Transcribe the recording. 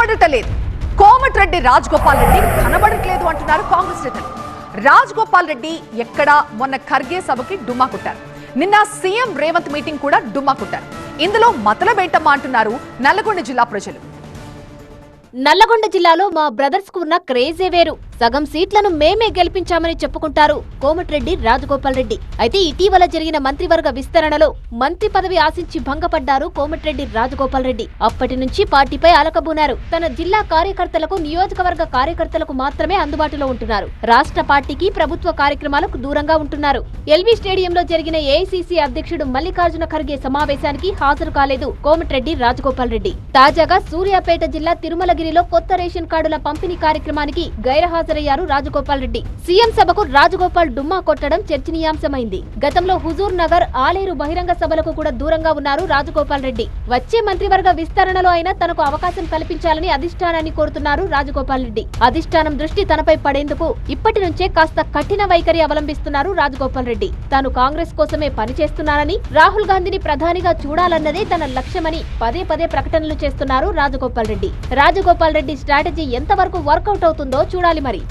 కనబడటలేదు. కోమటిరెడ్డి రాజగోపాల్ రెడ్డి కనబడట్లేదు అంటున్నారు కాంగ్రెస్ నేతలు. రాజగోపాల్ రెడ్డి ఎక్కడ మొన్న ఖర్గే సభకి డుమ్మా కొట్టారు. నిన్న సీఎం రేవంత్ మీటింగ్ కూడా డుమ్మా కొట్టారు. ఇందులో మతలబేంటమ్మా అంటున్నారు నల్లగొండ జిల్లా ప్రజలు. నల్లగొండ జిల్లాలో మా బ్రదర్స్ కు ఉన్న క్రేజే వేరు. సగం సీట్లను మేమే గెలిపించామని చెప్పుకుంటారు కోమటిరెడ్డి రాజగోపాల్ రెడ్డి. అయితే ఇటీవల జరిగిన మంత్రివర్గ విస్తరణలో మంత్రి పదవి ఆశించి భంగపడ్డారు కోమటిరెడ్డి రాజగోపాల్ రెడ్డి. అప్పటి నుంచి పార్టీపై అలకబూనారు. తన జిల్లా కార్యకర్తలకు, నియోజకవర్గ కార్యకర్తలకు మాత్రమే అందుబాటులో ఉంటున్నారు. రాష్ట్ర పార్టీకి, ప్రభుత్వ కార్యక్రమాలకు దూరంగా ఉంటున్నారు. ఎల్బీ స్టేడియంలో జరిగిన ఏఐసీసీ అధ్యక్షుడు మల్లికార్జున ఖర్గే సమావేశానికి హాజరు కాలేదు కోమటిరెడ్డి రాజగోపాల్ రెడ్డి. తాజాగా సూర్యాపేట జిల్లా తిరుమలగిరిలో కొత్త రేషన్ కార్డుల పంపిణీ కార్యక్రమానికి గైర్హాజరయ్యారు రాజగోపాల్ రెడ్డి. సీఎం సభకు రాజగోపాల్ డుమ్మా కొట్టడం చర్చనీయాంశమైంది. గతంలో హుజూర్ నగర్, ఆలేరు బహిరంగ సభలకు కూడా దూరంగా ఉన్నారు రాజగోపాల్ రెడ్డి. వచ్చే మంత్రివర్గ విస్తరణలో అయినా తనకు అవకాశం కల్పించాలని అధిష్టానాన్ని కోరుతున్నారు రాజగోపాల్ రెడ్డి. అధిష్టానం దృష్టి తనపై పడేందుకు ఇప్పటి నుంచే కాస్త కఠిన వైఖరి అవలంబిస్తున్నారు రాజగోపాల్ రెడ్డి. తాను కాంగ్రెస్ కోసమే పనిచేస్తున్నానని, రాహుల్ గాంధీని ప్రధానిగా చూడాలన్నదే తన లక్ష్యమని పదే పదే ప్రకటనలు చేస్తున్నారు రాజగోపాల్ రెడ్డి. రాజగోపాల్ రెడ్డి స్ట్రాటజీ ఎంతవరకు వర్కౌట్ అవుతుందో చూడాలి మరి.